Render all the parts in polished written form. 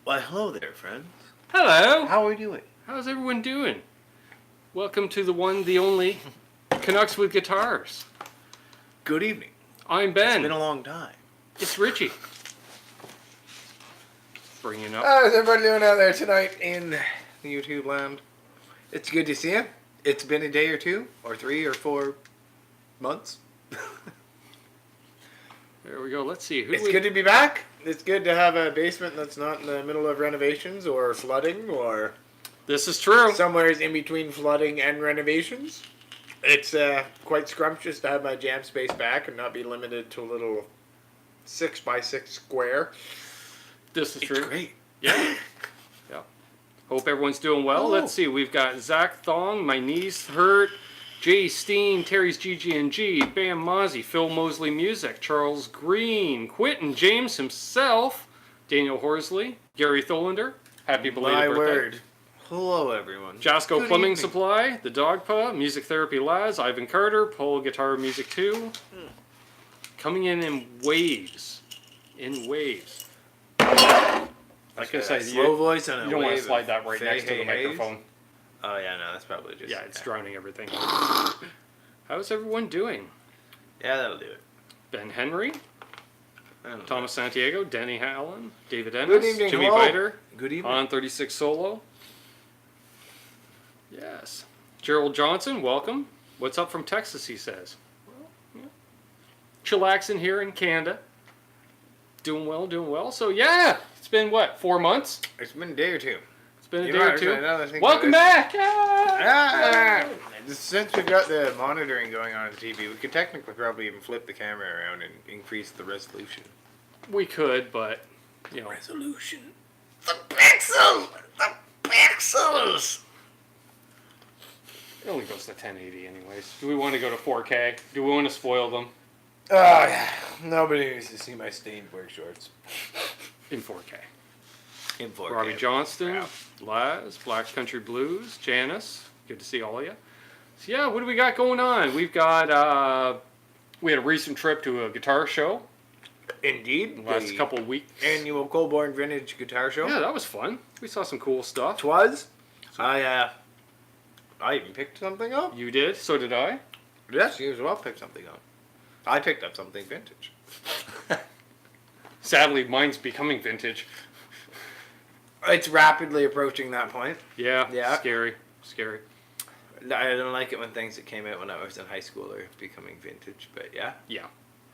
Why, hello there, friends. Hello. How are we doing? How's everyone doing? Welcome to the one, the only Canucks with Guitars. Good evening. I'm Ben. It's been a long time. It's Richie. Bringing up. How's everybody doing out there tonight in the YouTube land? It's good to see you. It's been a day or two, or 3 or 4 months. There we go. Let's see. It's good to be back. It's good to have a basement that's not in the middle of renovations or flooding or... This is true. Somewhere in between flooding and renovations. It's quite scrumptious to have my jam space back and not be limited to a little 6x6 square. This is true. It's great. Yeah. Yeah. Hope everyone's doing well. Oh. Let's see. We've got Zach Thong, My Knees Hurt, Jay Steen, Terry's GG&G, Bam Mozzie, Phil Mosley Music, Charles Green, Quentin James himself, Daniel Horsley, Gary Tholander. Happy belated birthday. Word. Hello, everyone. Jasco Good Plumbing evening. Supply, The Dog Paw, Music Therapy Laz, Ivan Carter, Pole Guitar Music 2. Coming in waves. In waves. I was going to say, slow voice and you don't want to slide that right next to the Hayes. microphone. Oh, yeah, no, that's probably just... Yeah, it's drowning everything. How's everyone doing? Yeah, that'll do it. Ben Henry, I don't know. Thomas Santiago, Denny Halen, David Good Ennis, evening, Jimmy hello. Biter, Good evening. On 36 Solo. Yes. Gerald Johnson, welcome. What's up from Texas, he says. Well, yeah. Chillaxing here in Canada. Doing well, doing well. So, yeah, it's been, what, 4 months? It's been a day or two. It's been a You day know, or two. now that I think Welcome about back! Ah! Since we've got the monitoring going on the TV, we could technically probably even flip the camera around and increase the resolution. We could, but, you know. Resolution. The pixels! The pixels! It only goes to 1080 anyways. Do we want to go to 4K? Do we want to spoil them? Oh, yeah. Nobody needs to see my stained work shorts. In 4K. In 4K. Robbie Johnston, Yeah. Laz, Black Country Blues, Janice. Good to see all of you. So yeah, what do we got going on? We've got, we had a recent trip to a guitar show. Indeed. Last the couple of weeks. Annual Colborne Vintage Guitar Show. Yeah, that was fun. We saw some cool stuff. Twas. I even picked something up. You did, so did I. Yes, you as well picked something up. I picked up something vintage. Sadly, mine's becoming vintage. It's rapidly approaching that point. Yeah, Yeah. Scary. Scary. I don't like it when things that came out when I was in high school are becoming vintage, but yeah. Yeah,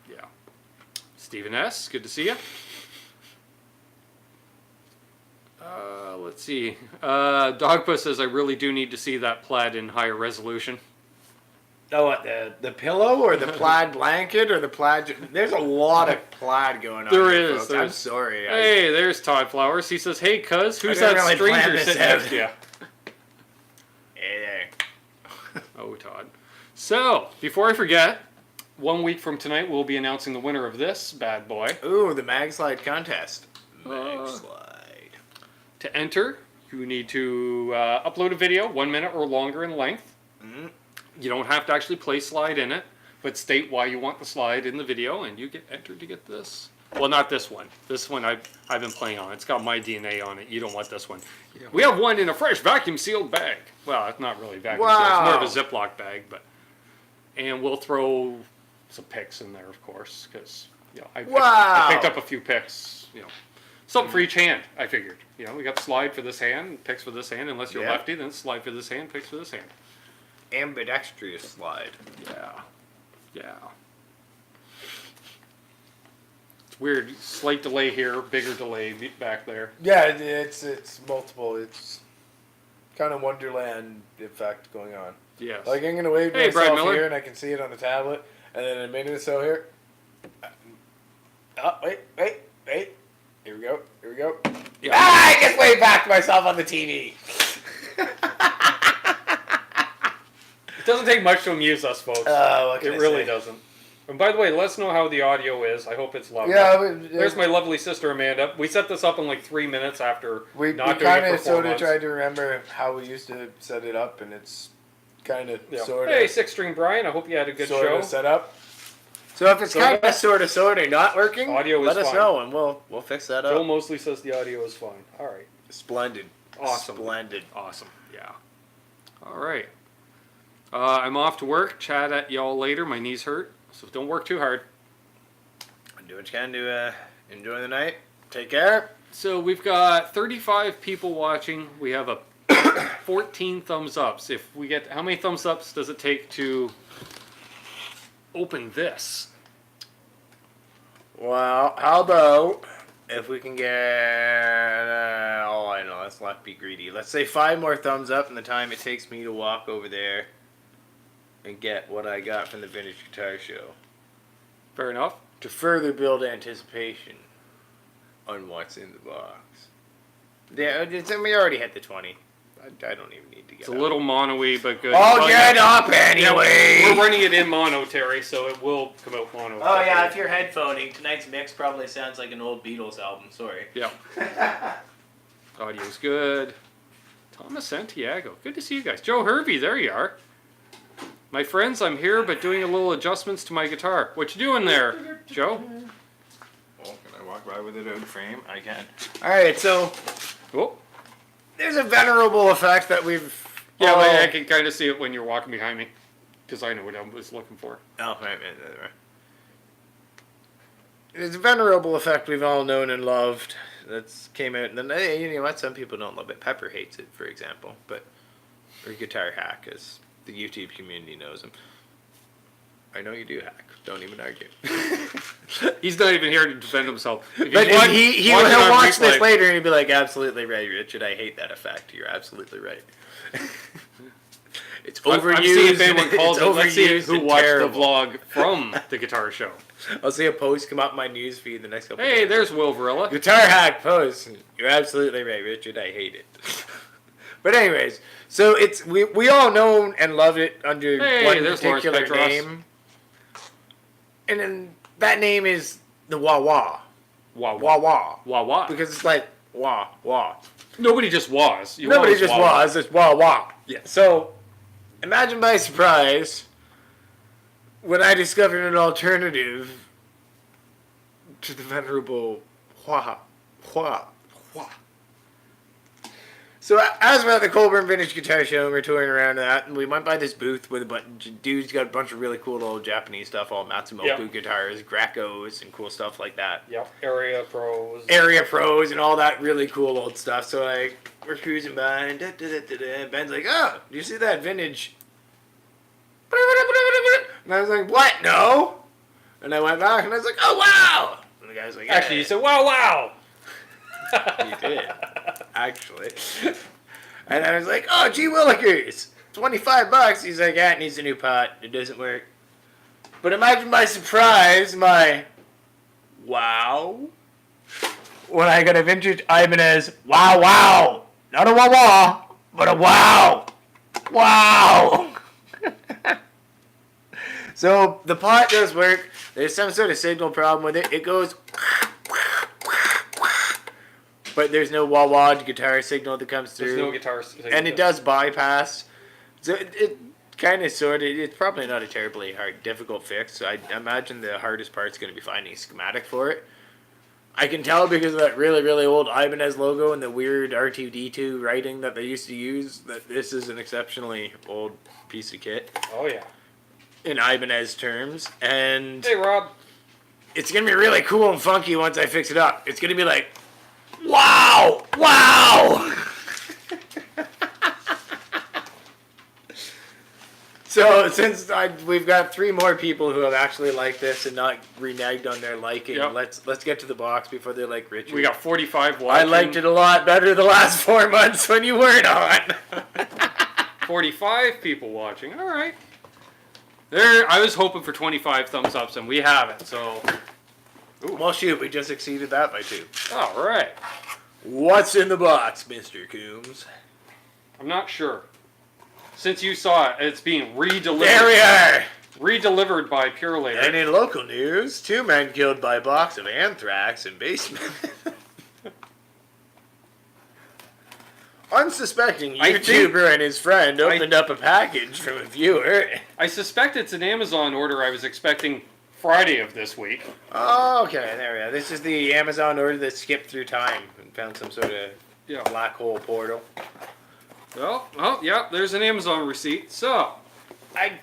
yeah. Stephen S., good to see you. Let's see. Dogpa says, I really do need to see that plaid in higher resolution. Oh, what, the pillow or the plaid blanket or the plaid... There's a lot of plaid going on There here, is. folks. I'm sorry. Hey, there's Todd Flowers. He says, hey, cuz, who's I that didn't really plan stranger this sitting out. next to you? Hey there. Oh, Todd. So, before I forget, 1 week from tonight, we'll be announcing the winner of this bad boy. Ooh, the mag slide contest. Mag slide. To enter, you need to upload a video, 1 minute or longer in length. Mm-hmm. You don't have to actually play slide in it, but state why you want the slide in the video, and you get entered to get this. Well, not this one. This one I've been playing on. It's got my DNA on it. You don't want this one. Yeah. We have one in a fresh vacuum-sealed bag. Well, it's not really vacuum-sealed. Wow. It's more of a Ziploc bag, but... And we'll throw some picks in there, of course, because, you know, I picked up a few picks, you know. Something for each hand, I figured. You know, we got slide for this hand, picks for this hand. Unless you're lefty, then slide for this hand, picks for this hand. Ambidextrous slide. Yeah. Yeah. It's weird. Slight delay here, bigger delay back there. Yeah, it's multiple. It's kind of Wonderland effect going on. Yes. Like I'm gonna wave Hey, Brad myself Miller. here, and I can see it on the tablet, and then in a minute or so here. Oh, wait. Here we go. Yeah. I just waved back to myself on the TV. It doesn't take much to amuse us, folks. What can It I really say? doesn't. And by the way, let us know how the audio is. I hope it's lovely. Yeah, There's my lovely sister Amanda. We set this up in like 3 minutes after we not doing kind it of for 4 sort of months. tried to remember how we used to set it up, and it's kind of Yeah. sort Hey, of Six String Brian. I hope you had a good sort show. of set up. So if it's kind of sort of not working, audio let is us fine. know and we'll fix that Joe up. Mosley says the audio is fine. All right. Splendid. Awesome. Splendid. Awesome. Yeah. All right. I'm off to work. Chat at y'all later. My knees hurt, so don't work too hard. Do what you can to enjoy the night. Take care. So we've got 35 people watching. We have a 14 thumbs ups. If we get, how many thumbs ups does it take to open this? Well, how about if we can get, I know, let's not be greedy. Let's say 5 more thumbs up in the time it takes me to walk over there and get what I got from the Vintage Guitar Show. Fair enough. To further build anticipation on what's in the box. Yeah, we already hit the 20. I don't even need to get It's a little mono-y, but good. I'll get up anyway! Yeah, we're running it in mono, Terry, so it will come out mono. Oh yeah, if you're headphoning, tonight's mix probably sounds like an old Beatles album. Sorry. Yeah. Audio's good. Thomas Santiago. Good to see you guys. Joe Hervey, there you are. My friends, I'm here, but doing a little adjustments to my guitar. What you doing there, Joe? Oh, can I walk by with it out of frame? I can. Alright, so Oh. there's a venerable effect that we've... Yeah, well, I can kind of see it when you're walking behind me. Because I know what I was looking for. Oh, right. There's a venerable effect we've all known and loved that's came out. And then, you know what? Some people don't love it. Pepper hates it, for example. But, or Guitar Hack, as the YouTube community knows him. I know you do, Hack. Don't even argue. He's not even here to defend himself. But he'll watch this later and he'll be like, absolutely right, Richard. I hate that effect. You're absolutely right. It's overused. I'm seeing if anyone calls it. Let's see overused who and watched terrible. the vlog from the guitar show. I'll see a post come up my news feed the next couple Hey, days. there's Will Varela. Guitar Hack post. You're absolutely right, Richard. I hate it. But anyways, so it's we all know and love it under one there's particular Petross. name. And then that name is the wah wah. Wah Wah wah. wah. Wah wah. Because it's like wah wah. Nobody just was. Nobody just was. It's wah wah. Yeah. So imagine my surprise when I discovered an alternative to the venerable wah wah wah. So as we're at the Colburn Vintage Guitar Show, and we're touring around that, and we went by this booth with a bunch of dudes got a bunch of really cool old Japanese stuff, all Matsumoto guitars, Gracos, and cool stuff like that. Yep. Area Pros. Area Pros and all that really cool old stuff. So we're cruising by, and and Ben's like, "Oh, do you see that vintage?" And I was like, "What? No." And I went back, and I was like, "Oh wow!" And the guy's like, Actually, you said, wow, wow. You did, actually. And I was like, "Oh, gee willikers, $25." He's like, "Yeah, it needs a new pot. It doesn't work." But imagine my surprise, my wow, when I got a vintage Ibanez wow wow, not a wah wah, but a wow, wow. So the pot does work. There's some sort of signal problem with it. It goes. But there's no wah-wah guitar signal that comes through. There's no guitar signal. And it does bypass. So it kind of sort of, it's probably not a terribly difficult fix. So I imagine the hardest part's going to be finding a schematic for it. I can tell because of that really, really old Ibanez logo and the weird R2-D2 writing that they used to use that this is an exceptionally old piece of kit. Oh, yeah. In Ibanez terms. And Hey, Rob. it's going to be really cool and funky once I fix it up. It's going to be like, wow! Wow! So, since we've got 3 more people who have actually liked this and not reneged on their liking, let's get to the box before they're like, Richard. We got 45 watching. I liked it a lot better the last 4 months when you weren't on. 45 people watching. All right. There, I was hoping for 25 thumbs ups, and we have it, so... Ooh. Well, shoot, we just exceeded that by 2. All right. What's in the box, Mr. Coombs? I'm not sure. Since you saw it, it's being redelivered. There we are! Redelivered by Purelator. And in local news, 2 men killed by a box of anthrax in basement. Unsuspecting YouTuber and his friend opened up a package from a viewer. I suspect it's an Amazon order. I was expecting Friday of this week. Oh, okay, there we go. This is the Amazon order that skipped through time and found some sort of black hole portal. Well, oh, yeah, there's an Amazon receipt. So, I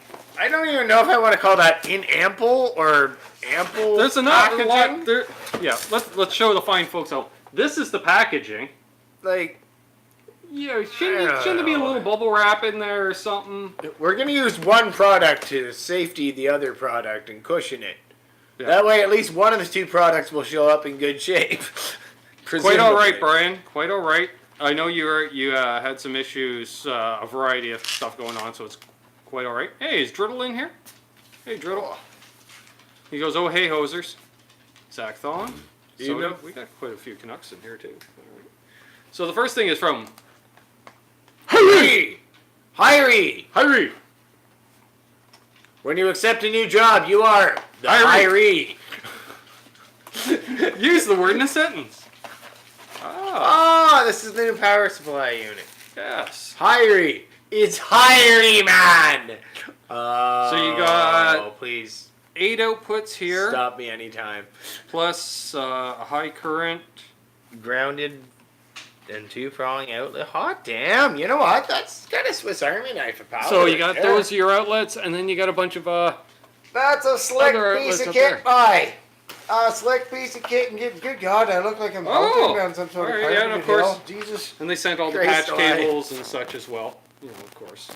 don't even know if I want to call that in ample or ample. there's a packaging. lot there. Yeah, let's show the fine folks out. This is the packaging. Like, Yeah, shouldn't it be a little bubble wrap in there or something? we're gonna use one product to safety the other product and cushion it. Yeah. That way, at least one of the two products will show up in good shape. Quite all right, Brian. Quite all right. I know you had some issues, a variety of stuff going on, so it's quite all right. Hey, is Driddle in here? Hey, Driddle. He goes, oh, hey, hosers. Zach Thon. So we got quite a few Canucks in here, too. All right. So the first thing is from... Hiree! Hiree! Hiree! When you accept a new job, you are the hiree. Use the word in a sentence. Oh, this is the new power supply unit. Yes. Hiree. It's hiree, man. So you got please 8 outputs here. Stop me anytime. Plus a high current. Grounded and 2 crawling outlet. Hot damn. You know what? That's got a Swiss Army knife of power. So you got those your outlets, and then you got a bunch of That's a slick other piece of outlets up kit, there. boy. A slick piece of kit and get. Good God, I look like I'm melting on some sort of alright, yeah, and of course. Jesus. And they sent all the Christ patch alive. cables and such as well. You know, of course.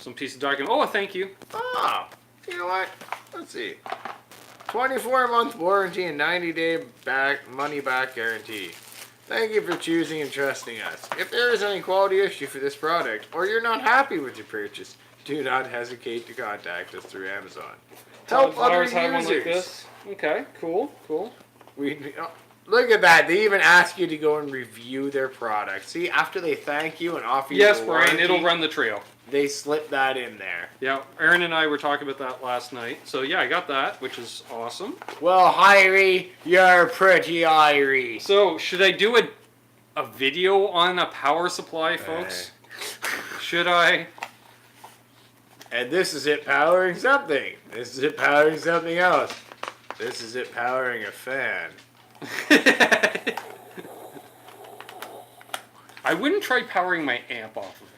Some piece of document. Oh, thank you. Oh, you know what? Let's see. 24-month warranty and 90-day money back guarantee. Thank you for choosing and trusting us. If there is any quality issue for this product, or you're not happy with your purchase, do not hesitate to contact us through Amazon. Help other Ours had one like users. this. Okay, cool. Look at that. They even ask you to go and review their product. See, after they thank you and offer you Yes, the Brian, warranty, it'll run the trail. they slip that in there. Yeah, Aaron and I were talking about that last night. So yeah, I got that, which is awesome. Well, Hiree, you're pretty Hiree. So should I do a video on a power supply, folks? Should I? And this is it powering something. This is it powering something else. This is it powering a fan. I wouldn't try powering my amp off of it.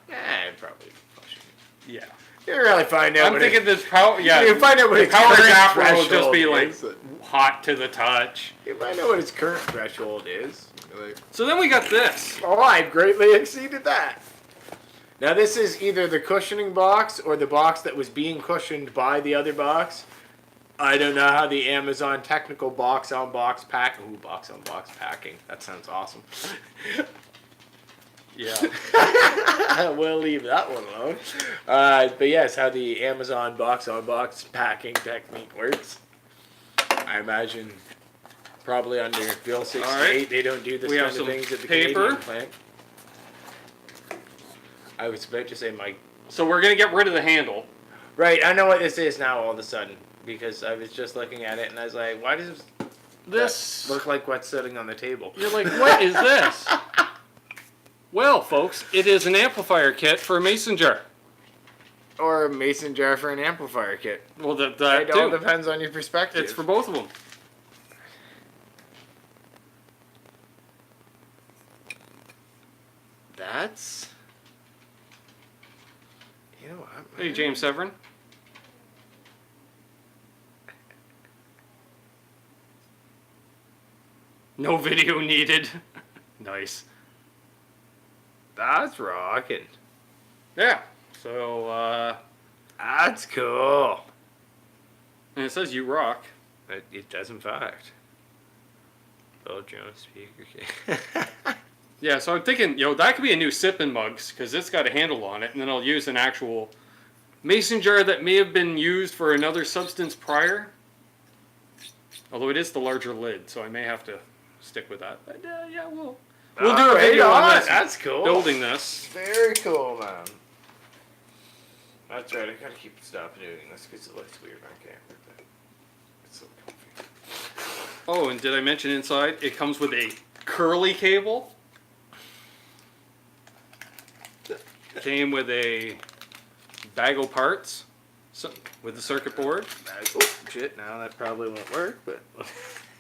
Yeah, probably pushing it. Yeah. You really find out. I'm thinking this power. Yeah. You find out what the its power current adapter will just be threshold like is. hot to the touch. You find out what its current threshold is. Like, So then we got this. oh, I've greatly exceeded that. Now this is either the cushioning box or the box that was being cushioned by the other box. I don't know how the Amazon technical box-on-box pack... Ooh, box-on-box packing. That sounds awesome. Yeah. We'll leave that one alone. But yes, how the Amazon box-on-box packing technique works. I imagine probably under Bill 68 right. they don't do this We have kind of some things at the paper. Canadian plant. I was about to say Mike. So we're gonna get rid of the handle. Right, I know what this is now all of a sudden. Because I was just looking at it and I was like, why does This that look like what's sitting on the table? You're like, what is this? Well, folks, it is an amplifier kit for a mason jar. Or a mason jar for an amplifier kit. Well, that It all too. depends on your perspective. It's for both of them. That's... You know what? Hey, James Severin. No video needed. Nice. That's rocking. Yeah. So, That's cool. and it says you rock. It does in fact. Bill Jones speaker kit. Yeah, so I'm thinking, that could be a new sipping mugs, because it's got a handle on it, and then I'll use an actual mason jar that may have been used for another substance prior. Although it is the larger lid, so I may have to stick with that. But, yeah, we'll do a video on this. That's cool. Building this. Very cool, man. That's right, I gotta keep stopping doing this because it looks weird on camera. But it's so comfy. Oh, and did I mention inside, it comes with a curly cable. Came with a bag of parts. So with the circuit board, Oh shit! Now that probably won't work, but.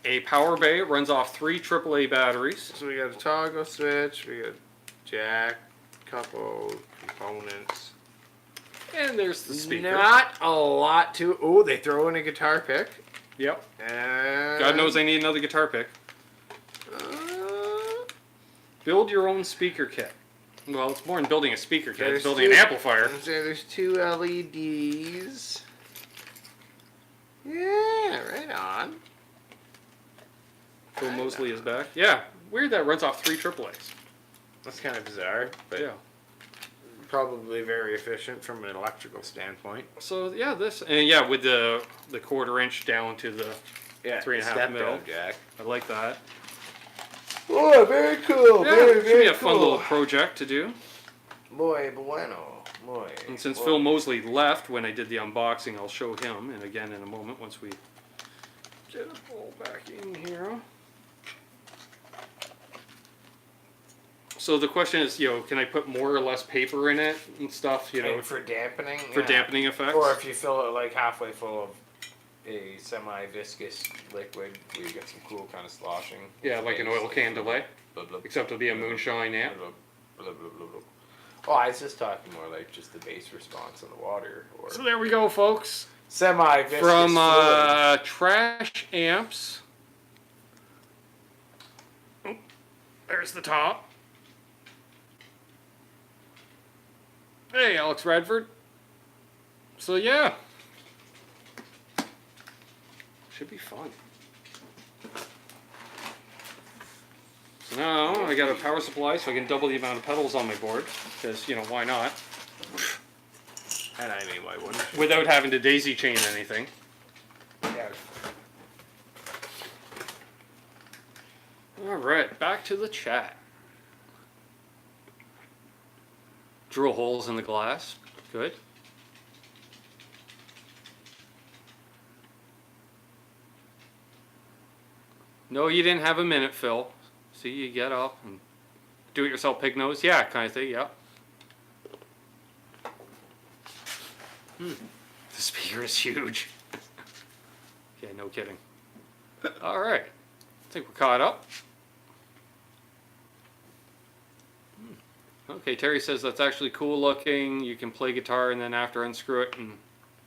a power bay runs off 3 AAA batteries. So we got a toggle switch, we got jack, couple components. And there's the speaker. Not a lot to. Oh, they throw in a guitar pick. Yep. And God knows I need another guitar pick. Build your own speaker kit. Well, it's more than building a speaker kit. It's building an amplifier. There's 2 LEDs. Yeah, right on. Phil Mosley is back. Yeah, weird that runs off 3 AAAs. That's kind of bizarre, but Yeah. probably very efficient from an electrical standpoint. So yeah, this and yeah, with the 1/4 inch down to the 3.5 step mil. down jack. I like that. Oh, very cool. Yeah, very, should very be a cool. fun little project to do. Boy, bueno. Boy. And since boy. Phil Mosley left when I did the unboxing, I'll show him, and again in a moment once we get it all back in here. So the question is, can I put more or less paper in it and stuff, And for dampening? for dampening effects? Or if you fill it like halfway full of a semi-viscous liquid, you get some cool kind of sloshing. Yeah, like an oil can delay, Blah, blah, except it'll be a moonshine amp. blah, blah, blah, blah, blah. Oh, I was just talking more like just the bass response on the water. Or So there we go, folks. semi-viscous From fluid. Trash Amps. Oh, there's the top. Hey, Alex Radford. So yeah. Should be fun. So now I got a power supply so I can double the amount of pedals on my board. Because, why not? And I mean, why wouldn't you? Without having to daisy chain anything. Yeah. Alright, back to the chat. Drill holes in the glass. Good. No, you didn't have a minute, Phil. See, you get up and do it yourself, pig nose. Yeah, kind of thing, yeah. The speaker is huge. Yeah, no kidding. Alright. I think we're caught up. Okay, Terry says that's actually cool looking. You can play guitar and then after unscrew it and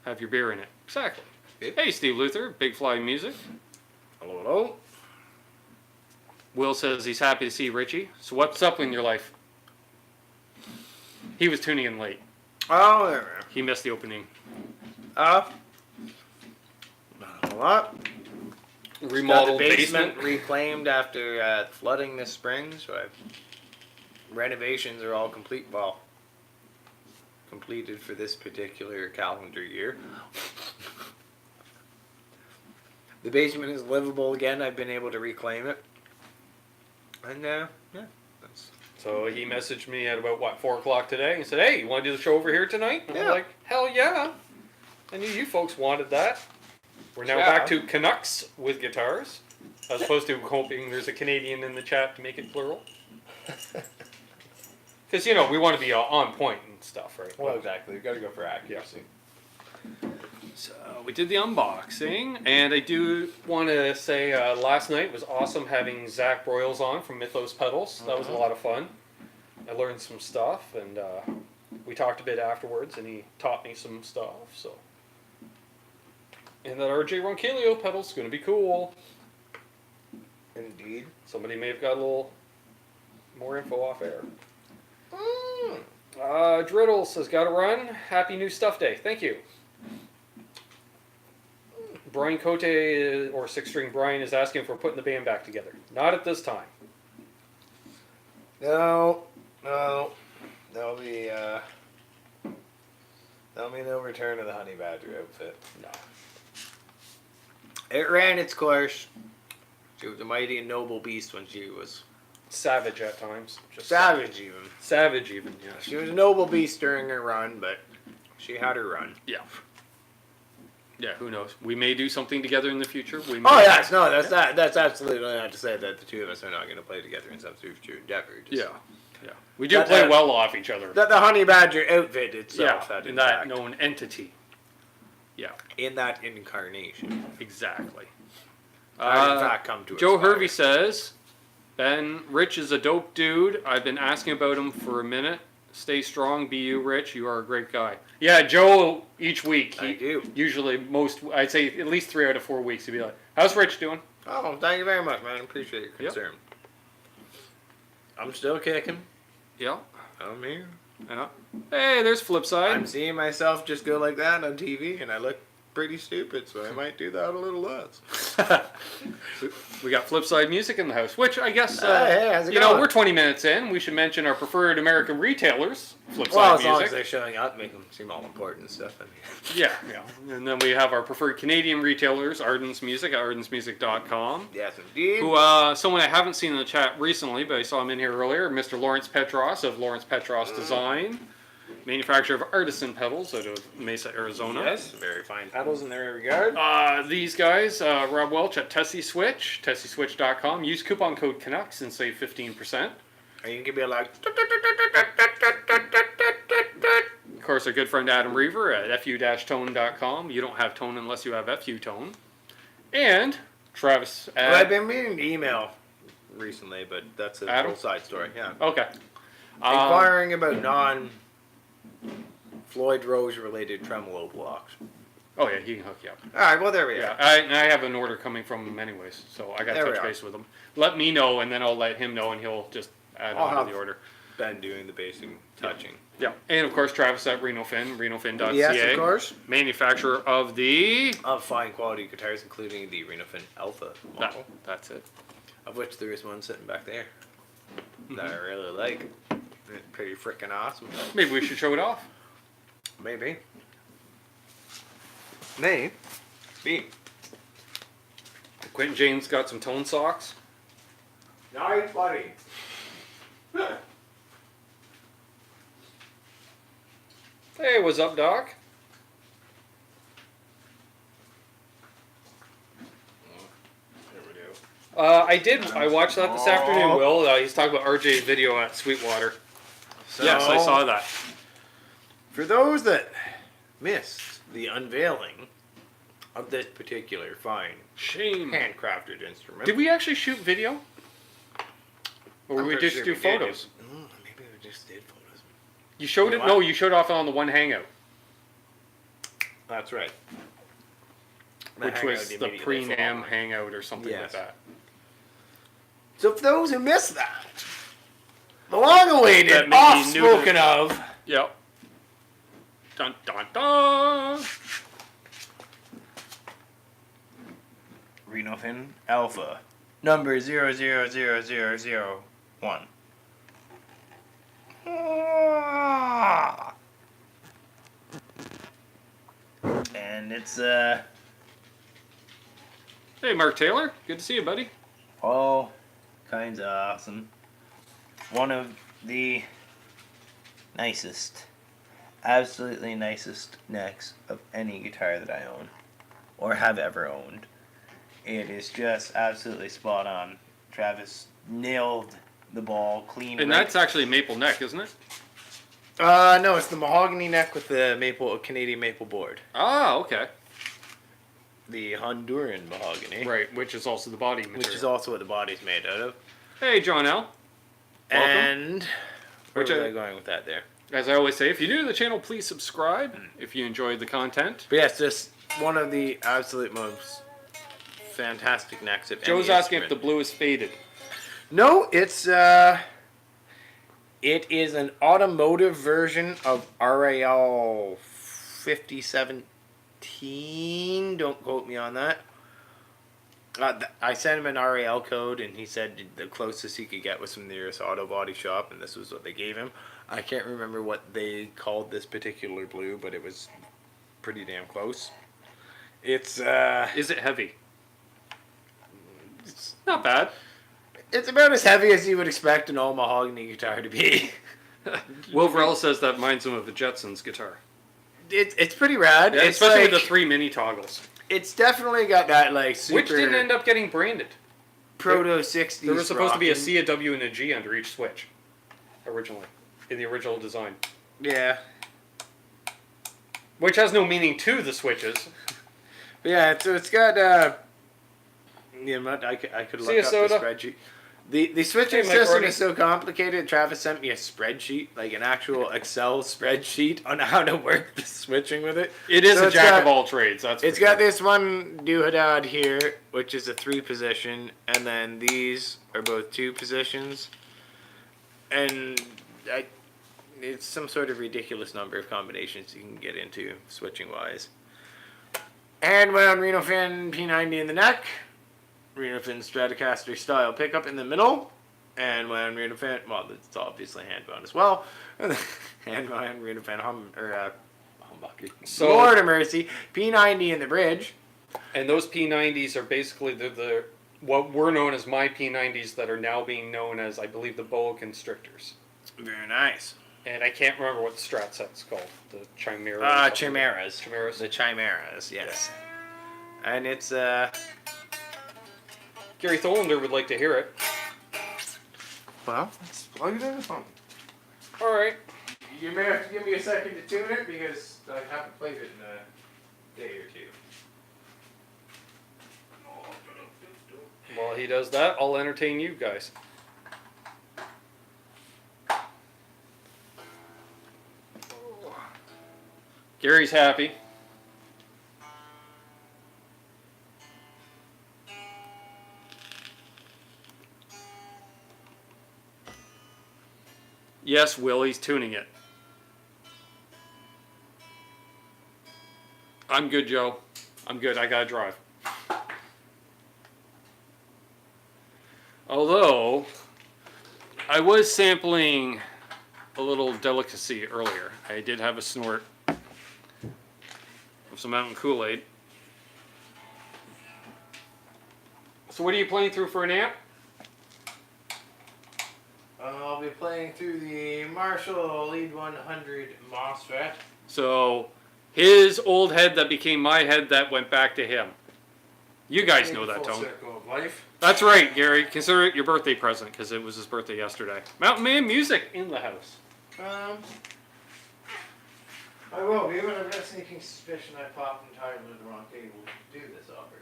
have your beer in it. Exactly. Yep. Hey, Steve Luther, Big Fly Music. Hello, hello. Will says he's happy to see Richie. So what's up in your life? He was tuning in late. Oh, there He missed the opening. we go. Not a lot. Remodeled Got the basement. reclaimed after flooding this spring, so renovations are all complete. Well, completed for this particular calendar year. The basement is livable again. I've been able to reclaim it, and yeah, that's So he messaged me at about 4 o'clock today. He said, "Hey, you want to do the show over here tonight?" And I'm Yeah. like, "Hell yeah!" I knew you folks wanted that. We're now Yeah. back to Canucks with guitars, as opposed to hoping there's a Canadian in the chat to make it plural. Because we want to be on point and stuff, right? well, exactly. You've got to go for accuracy. So we did the unboxing, and I do want to say last night was awesome having Zach Broyles on from Mythos Pedals. That was a lot of fun. I learned some stuff, and we talked a bit afterwards, and he taught me some stuff. So, and that RJ Ronquillo pedal's going to be cool. Indeed. Somebody may have got a little more info off air. Mm. Driddle says, "Gotta run. Happy New Stuff Day." Thank you. Brian Cote, or Six String Brian, is asking if we're putting the band back together. Not at this time. No. There'll be no return of the Honey Badger outfit. No. It ran its course. She was a mighty and noble beast when she was Savage at times. Just savage even. Savage even, yeah. She was a noble beast during her run, but she had her run. Yeah. Yeah, who knows? We may do something together in the future. We may. Oh yes, no, that's absolutely not to say that the two of us are not going to play together in some future endeavor. Just Yeah. We do play well off each other. That the Honey Badger outfit itself. Yeah, had in that intact. known entity. Yeah, in that incarnation. exactly. I've in fact come to Joe aspire. Hervey says, Ben, Rich is a dope dude. I've been asking about him for a minute. Stay strong, be you, Rich. You are a great guy. Yeah, Joe, each week, I do. usually I'd say at least 3 out of 4 weeks, he'd be like, how's Rich doing? Oh, thank you very much, man. I appreciate your concern. I'm still kicking. Yeah. I'm here. Yeah. Hey, there's Flipside. I'm seeing myself just go like that on TV, and I look pretty stupid, so I might do that a little less. We got Flipside music in the house, which I guess, hey, how's it going? we're 20 minutes in. We should mention our preferred American retailers, Flipside Well, as music. long as they're showing up, make them seem all important and stuff. I mean. Yeah. And then we have our preferred Canadian retailers, Ardens Music at ardensmusic.com. Yes, indeed. Who, someone I haven't seen in the chat recently, but I saw him in here earlier, Mr. Lawrence Petross of Lawrence Petross Design, manufacturer of artisan pedals out of Mesa, Arizona. Yes, very fine pedals in their regard. These guys, Rob Welch at Tesi Switch, tesiswitch.com. Use coupon code Canucks and save 15%. Or you can be like... Of course, our good friend Adam Reaver at fu-tone.com. You don't have tone unless you have FU tone. And Travis at... Well, I've been meaning to email recently, but that's a Adam? whole side story. Yeah. Okay. Inquiring about non-Floyd Rose related tremolo blocks. Oh, yeah, he can hook you up. All right, well, there we Yeah, are. I have an order coming from him anyways, so I got to There we touch are. base with him. Let me know, and then I'll let him know, and he'll just add I'll on have to the order. Ben doing the basic touching. Yeah, and of course Travis at Reno Fin, renofin.ca. Yes, of course. Manufacturer of the... Of fine quality guitars, including the Reno Fin Alpha model, That's it. of which there is one sitting back there that I really like. It's pretty freaking awesome. Maybe we should show it off. Maybe. Maybe. Quentin James got some tone socks. Nice, buddy. Hey, what's up, Doc? There we go. I watched that this afternoon, Will. He's talking about RJ's video at Sweetwater. So, Yes, I saw that. For those that missed the unveiling of this particular fine Shame. handcrafted instrument. Did we actually shoot video? Or I'm we pretty just sure do we did. photos? Maybe we just did photos. You showed You it? know No, what? you showed off on the one hangout, That's right. which was the pre-NAM hangout or something like Yes. that. So for those who missed that, the long-awaited, That may be new oft-spoken of, Yep. Dun dun dun. Reno Fin Alpha, number 000001. And it's Hey, Mark Taylor. Good to see you, buddy. all kinds of awesome. One of the nicest, absolutely nicest necks of any guitar that I own or have ever owned. It is just absolutely spot on. Travis nailed the ball clean. And right. that's actually maple neck, isn't it? No, it's the mahogany neck with the Canadian maple board. Ah, okay. The Honduran mahogany. Right, which is also the body material. Which is also what the body's made out of. Hey, John L. Welcome. And where Which was I- I going with that there? As I always say, if you're new to the channel, please subscribe if you enjoyed the content. But yes, just one of the absolute most fantastic necks of Joe's any asking if the instrument. blue is faded. No, it is an automotive version of RAL 5017. Don't quote me on that. I sent him an RAL code, and he said the closest he could get was from the nearest auto body shop, and this was what they gave him. I can't remember what they called this particular blue, but it was pretty damn close. It's Is it heavy? It's not bad. it's about as heavy as you would expect an all mahogany guitar to be. Will Varela says that reminds him of the Jetsons guitar. It's pretty rad. Yeah, it's especially like, with the 3 mini toggles. It's definitely got that like super Which didn't end up getting branded. proto 60s. There was supposed to be a rocking. C, a W, and a G under each switch. Originally. In the original design. Yeah. Which has no meaning to the switches. But yeah, so it's got you know what, I could look up the spreadsheet. The switching system is so complicated. Travis sent me a spreadsheet, like an actual Excel spreadsheet on how to work the switching with it. It is a jack of all trades. It's got this one doodad here, which is a 3-position, and then these are both 2 positions, and it's some sort of ridiculous number of combinations you can get into switching wise. And wound Reno Fin P90 in the neck. Reno Fin Stratocaster style pickup in the middle, and wound Reno Fin, well, it's obviously hand wound as well. Hand wound Reno Fin humbucker. So, Lord of mercy, P90 in the bridge. And those P90s are basically the what were known as my P90s that are now being known as, I believe, the boa constrictors. Very nice. And I can't remember what the Strat set's called. The Chimeras. Chimeras. Chimeras. The Chimeras, yes. Yeah. And it's Gary Tholander would like to hear it. Well, let's plug it in the phone. All right. You may have to give me a second to tune it because I haven't played it in a day or two. While he does that, I'll entertain you guys. Gary's happy. Yes, Will, he's tuning it. I'm good, Joe. I'm good. I gotta drive. Although, I was sampling a little delicacy earlier. I did have a snort of some Mountain Kool-Aid. So what are you playing through for an amp? I'll be playing through the Marshall Lead 100 MOSFET. So, his old head that became my head that went back to him. You guys know that, Tone. Circle of life. That's right, Gary. Consider it your birthday present, because it was his birthday yesterday. Mountain Man music in the house. I will be, but I've got a sneaking suspicion I popped entirely the wrong cable to do this operation.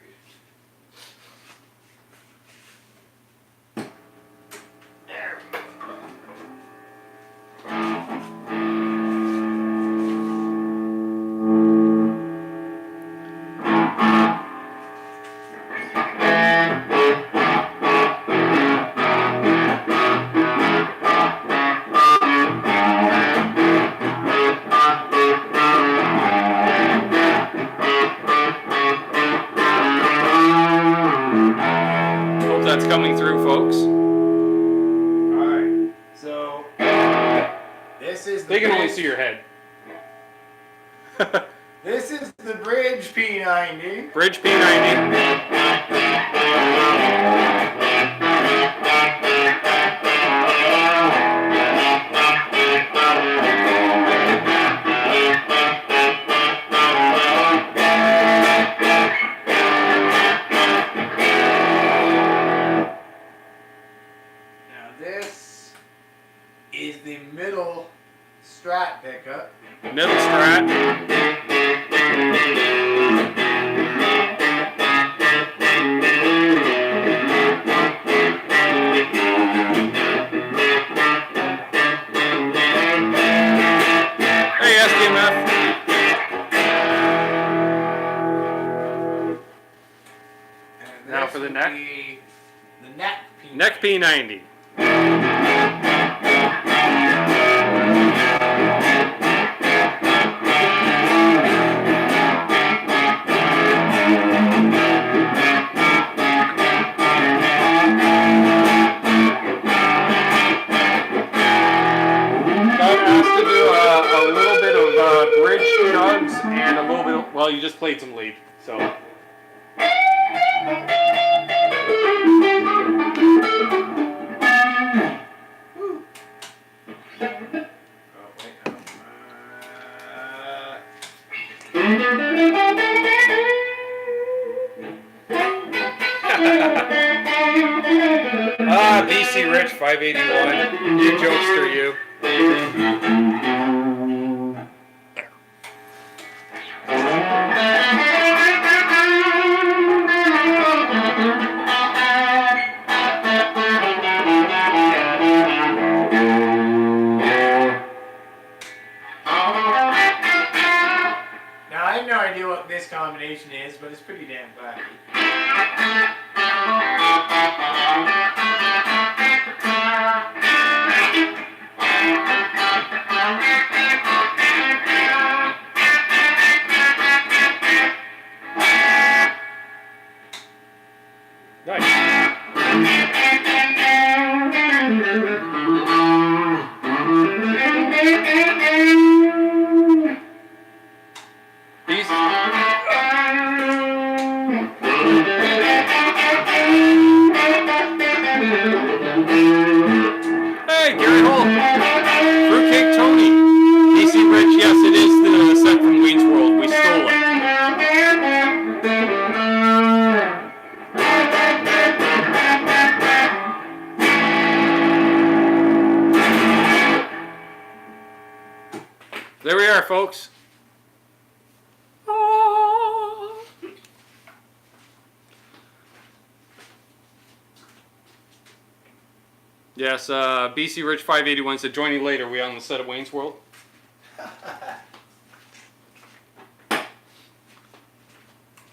There we go. Hope that's coming through, folks. Alright, so this is the They can only bridge. see your head. This is the Bridge P90. Bridge P90. Now this is the middle Strat pickup. Middle Strat. Hey, SDMF. And Now this for the would neck. be the neck P90. Neck P90. To do a little bit of bridge chugs and a little bit of, well, you just played some lead, so. BC Rich 581. You jokester, you. Hey, Gary Holt. Fruitcake Tony. DC Rich, yes, it is the set from Wayne's World. We stole it. There we are, folks. Yes, BC Rich 581 said, joining later. We on the set of Wayne's World?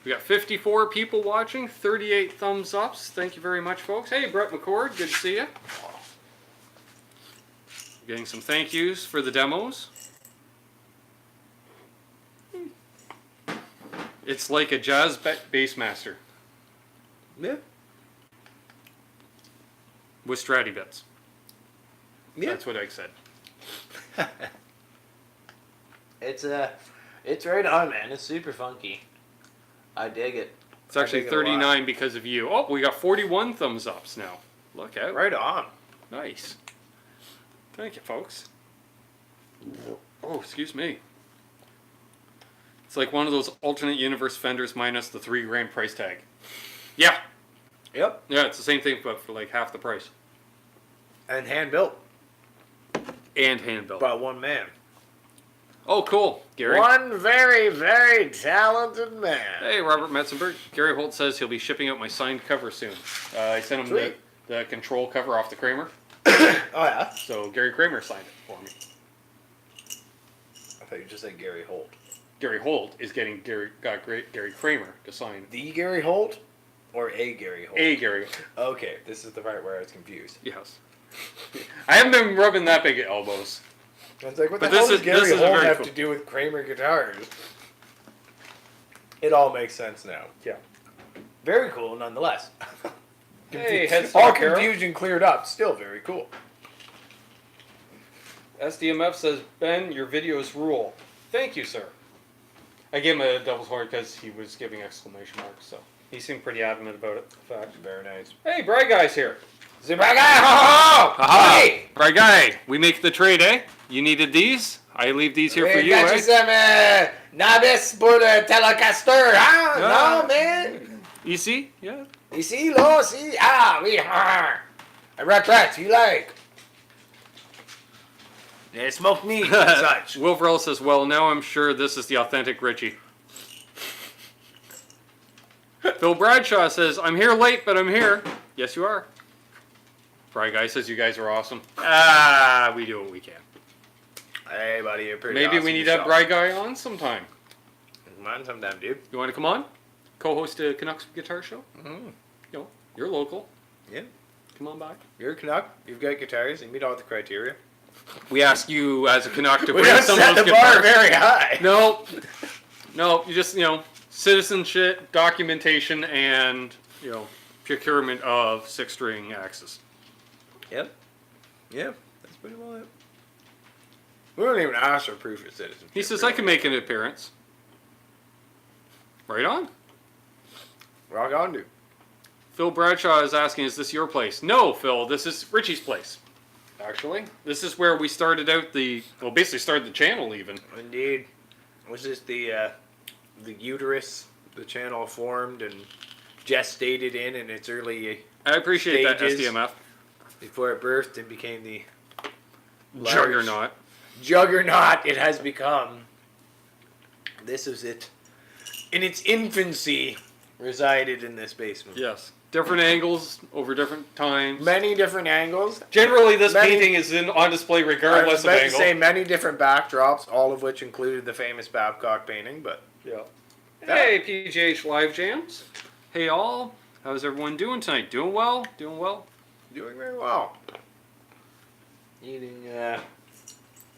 We got 54 people watching, 38 thumbs ups. Thank you very much, folks. Hey, Brett McCord, good to see you. Getting some thank yous for the demos. It's like a jazz bass master. Yeah. With Stratty bits. Yeah. That's what Ike said. It's right on, man. It's super funky. I dig it. It's actually 39 because of you. Oh, we got 41 thumbs ups now. Look out. Right on. Nice. Thank you, folks. Oh, excuse me. It's like one of those alternate universe Fenders minus the $3,000 price tag. Yeah. Yep. Yeah, it's the same thing, but for like half the price. And hand built And hand built. by one man. Oh, cool. Gary. One very, very talented man. Hey, Robert Metzenberg. Gary Holt says he'll be shipping out my signed cover soon. I sent him the control cover off the Kramer. Oh, yeah? So Gary Kramer signed it for me. I thought you just said Gary Holt. Gary Holt is getting Gary Kramer to sign. The Gary Holt or a Gary Holt? A Gary Holt. Okay, this is the part where I was confused. Yes. I haven't been rubbing that big at elbows. I was like, what But the hell this does Gary is a Holt very have cool- to do with Kramer guitars? It all makes sense now. Yeah. Very cool, nonetheless. Hey, headstock all hero. confusion cleared up. Still very cool. SDMF says, Ben, your videos rule. Thank you, sir. I gave him a devil's horn because he was giving exclamation marks, so he seemed pretty adamant about it. In fact. Very nice. Hey, Bright Guy's here. Zebra guy, ho ho! Aha! Hey! Bright Guy, we make the trade, eh? You needed these? I leave these here for We you, got eh? you some Nabis for the Telecaster, huh? Yeah. No, man. You see? Yeah. You see, lo, see? Ah, we are. I rat, you like? Yeah, smoke meat and such. Will Verrell says, well, now I'm sure this is the authentic Richie. Phil Bradshaw says, I'm here late, but I'm here. Yes, you are. Bright Guy says, you guys are awesome. Ah, we do what we can. Hey, buddy, you're pretty Maybe awesome we need yourself. that Bright Guy on sometime. Come on sometime, dude. You want to come on? Co-host a Canucks guitar show? Mm-hmm. You know, you're local. Yeah. Come on by. You're a Canuck. You've got guitars. You meet all the criteria. We ask you as a Canuck to We bring don't some set of those the bar guitars. very high. No, you just, citizenship, documentation, and, procurement of 6-string axes. Yep. Yeah, that's pretty well it. We don't even ask for proof of citizenship. He says, I can make an appearance. Right on. Rock on, dude. Phil Bradshaw is asking, is this your place? No, Phil, this is Richie's place. Actually, this is where we started out basically started the channel even. Indeed. Was this the uterus the channel formed and gestated in its early I appreciate stages that, SDMF. before it birthed and became the large Juggernaut. it has become. This is it. In its infancy, resided in this basement. Yes. Different angles over different times. Many different angles. Generally, this painting is on display regardless of I was about angle. to say many different backdrops, all of which included the famous Babcock painting, but Yeah. Hey, PGH Live Jams. Hey all, how's everyone doing tonight? Doing well? Doing well? Doing very well. Eating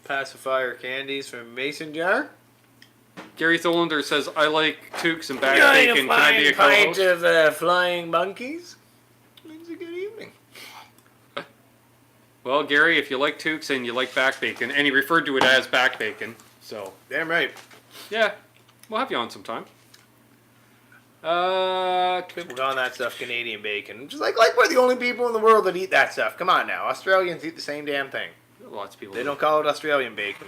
pacifier candies from Mason jar. Gary Tholander says, I like toques and back bacon. Can I be a pint co-host? of flying monkeys. It's a good evening. Well, Gary, if you like toques and you like back bacon, and he referred to it as back bacon, so Damn right. yeah, we'll have you on sometime. People calling that stuff Canadian bacon. Just like we're the only people in the world that eat that stuff. Come on now. Australians eat the same damn thing. Lots of people. They don't call it Australian bacon.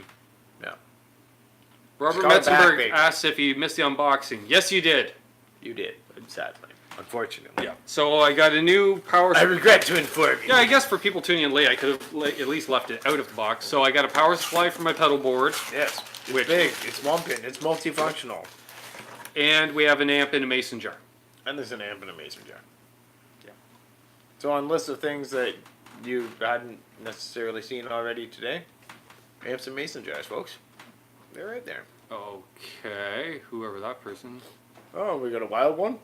No. Robert Call it back Metzenberg bacon. asks if you missed the unboxing. Yes, you did. You did. Sadly. Unfortunately. Yeah. So I got a new power. I regret to inform you. Yeah, I guess for people tuning in late, I could have at least left it out of the box. So I got a power supply for my pedal board, Yes. It's Which- big. It's lumping. It's multifunctional. and we have an amp in a mason jar. And there's an amp in a mason jar. Yeah. So on list of things that you hadn't necessarily seen already today, amps and mason jars, folks. They're right there. Okay, whoever that person. Oh, we got a wild one?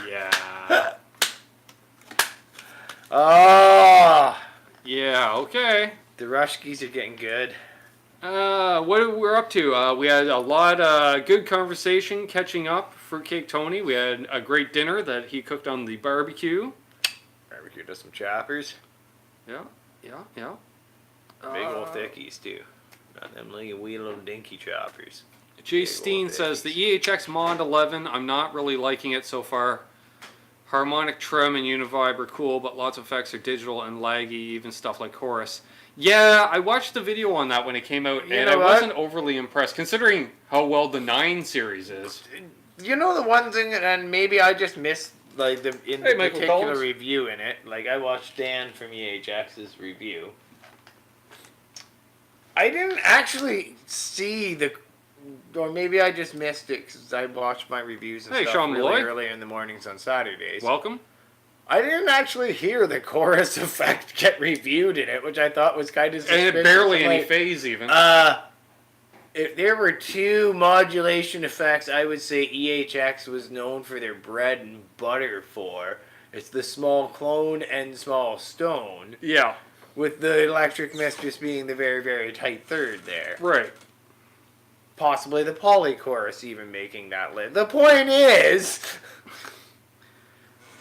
Yeah. Oh! Yeah. Okay. The Rushkis are getting good. What we're up to? We had a lot of good conversation catching up. Fruitcake Tony. We had a great dinner that he cooked on the barbecue. Barbecue does some choppers. Yeah. Big old thickies, too. Not them little wee little dinky choppers. Jay Big Steen old says the thickies. EHX Mod 11. I'm not really liking it so far. Harmonic trim and univibe are cool, but lots of effects are digital and laggy, even stuff like chorus. Yeah, I watched the video on that when it came out, You and know I what? wasn't overly impressed, considering how well the 9 series is. You know the one thing, and maybe I just missed like the Hey, the Michael particular Collins. review in it. Like I watched Dan from EHX's review. I didn't actually see the, or maybe I just missed it because I watched my reviews and Hey, stuff Sean really Malloy. early in the mornings on Saturdays. Welcome. I didn't actually hear the chorus effect get reviewed in it, which I thought was kind of And suspicious. it barely I'm any like, phase, even. If there were two modulation effects, I would say EHX was known for their bread and butter for. It's the small clone and small stone, Yeah, with the Electric Mistress being the very, very tight third there. right. Possibly the Pauly chorus even making that list. The point is,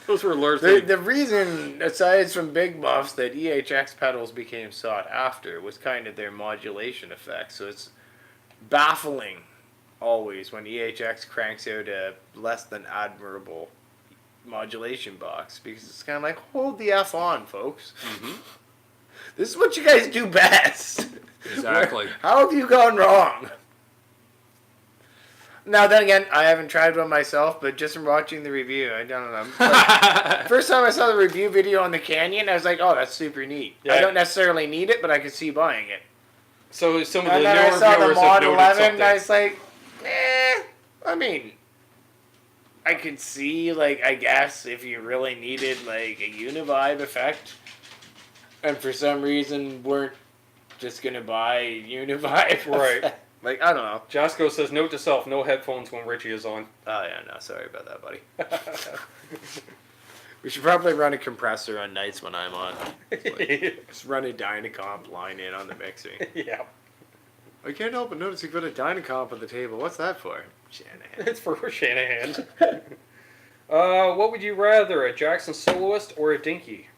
Those were largely... the reason, aside from Big Muffs, that EHX pedals became sought after was kind of their modulation effect. So it's baffling always when EHX cranks out a less than admirable modulation box, because it's kind of like, hold the F on, folks. Mhm. This is what you guys do best. Exactly. How have you gone wrong? Now then again, I haven't tried one myself, but just from watching the review, I don't know. Like, first time I saw the review video on the Canyon, I was like, oh, that's super neat. Yeah. I don't necessarily need it, but I could see buying it. So some of the And then newer I saw the viewers have Mod noted 11, something. and I was like, I mean, I could see, like, I guess, if you really needed, like, a univibe effect, and for some reason weren't just going to buy univibe. Right. Like, I don't know. Jasco says, note to self, no headphones when Richie is on. Oh, yeah, no, sorry about that, buddy. We should probably run a compressor on nights when I'm on. Just run a Dynacomp line in on the mixing. Yeah. I can't help but notice you put a Dynacomp on the table. What's that for? Shanahan. It's for Shanahan. What would you rather, a Jackson soloist or a Dinky?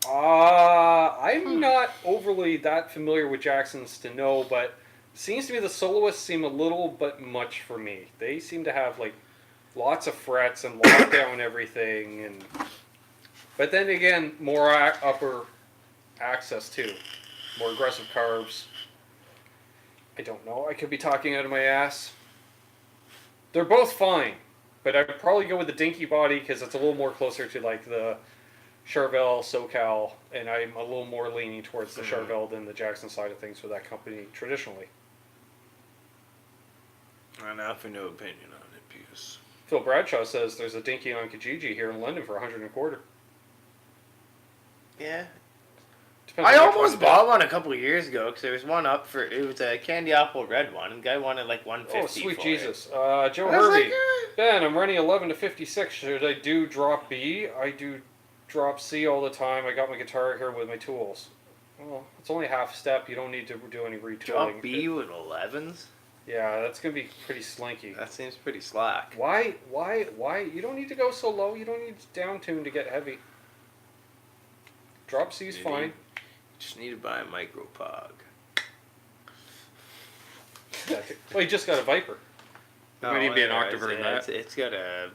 I'm not overly that familiar with Jacksons to know, but seems to be the soloists seem a little bit much for me. They seem to have like lots of frets and lock down everything, and but then again, more upper access too, more aggressive carbs. I don't know. I could be talking out of my ass. They're both fine, but I'd probably go with the Dinky body because it's a little more closer to like the Charvel, SoCal, and I'm a little more leaning towards the Charvel than the Jackson side of things for that company traditionally. I have no opinion on it, because Phil Bradshaw says there's a Dinky on Kijiji here in London for $125. yeah, Depends I almost bought one a couple of years ago because there was one up for, it was a candy apple red one, and the guy wanted like 150. Oh, sweet for Jesus. It. Joe I was Hervey. like, Ben, I'm running 11 to 56. Should I do drop B? I do drop C all the time. I got my guitar here with my tools. Well, it's only half a step. You don't need to do any retooling. Drop B with 11s? Yeah, that's going to be pretty slinky. That seems pretty slack. Why? You don't need to go so low. You don't need down tune to get heavy. Drop C's fine. Just need to buy a micro pog. Well, you just got a Viper. No, Might need to be an octave in that. It's got a,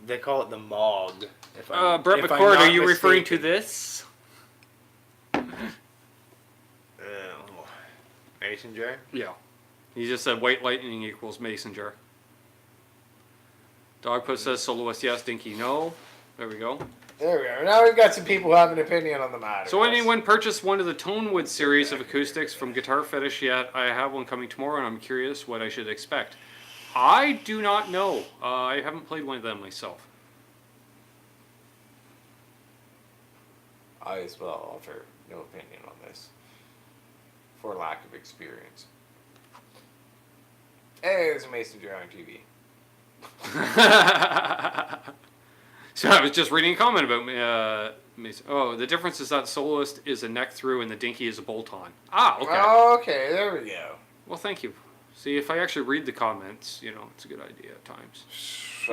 they call it the Mog. Brett McCord, are you referring to this? Mason jar? Yeah. He just said white lightning equals mason jar. Dogpuss says soloist yes, Dinky no. There we go. There we are. Now we've got some people who have an opinion on the matter. So anyone purchased one of the Tonewood series of acoustics from Guitar Fetish yet? I have one coming tomorrow and I'm curious what I should expect. I do not know. I haven't played one of them myself. I as well offer no opinion on this. For lack of experience. Hey, there's a mason jar on TV. So I was just reading a comment about Mason. Oh, the difference is that soloist is a neck through and the Dinky is a bolt on. Ah, okay. Okay, there we go. Well, thank you. See, if I actually read the comments, you know, it's a good idea at times.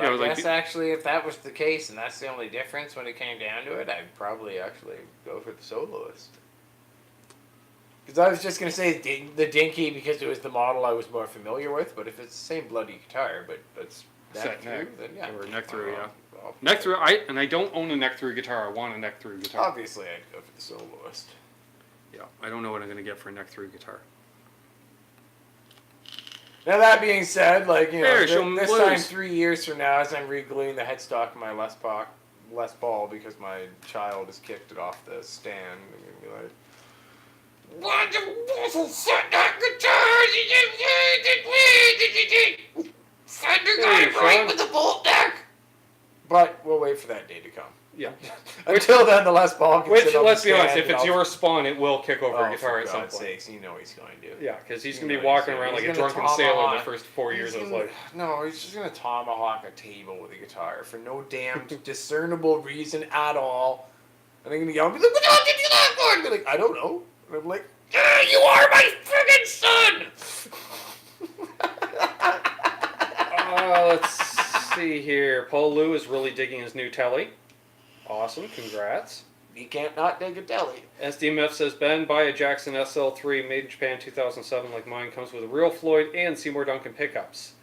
I guess actually, if that was the case and that's the only difference when it came down to it, I'd probably actually go for the soloist. Because I was just going to say the Dinky because it was the model I was more familiar with, but if it's the same bloody guitar, but it's neck through, then yeah. Or neck through, yeah. Neck through, I don't own a neck through guitar. I want a neck through guitar. Obviously, I'd go for the soloist. Yeah, I don't know what I'm going to get for a neck through guitar. Now that being said, like, you know, this blues. time 3 years from now, as I'm re-gluing the headstock of my Les Paul because my child has kicked it off the stand, I'm going to be like, "Why the awful set that guitar? Fender got it right with the bolt neck!" But we'll wait for that day to come. Yeah. Until then, the Les Paul can Which, sit on let's the be honest, stand if it's your spawn, it will kick over a guitar at some point. For God's sakes, you know he's going to. Yeah, because he's going to be walking around like a drunken sailor the first 4 years of his life. No, he's just going to tomahawk a table with a guitar for no damn discernible reason at all. And I'm going to yell and be like, "What the hell did you that for?" And be like, "I don't know." And I'm like, "You are my friggin' son!" Let's see here. Paul Lou is really digging his new telly. Awesome, congrats. You can't not dig a telly. SDMF says, Ben, buy a Jackson SL3 made in Japan 2007 like mine. Comes with a real Floyd and Seymour Duncan pickups.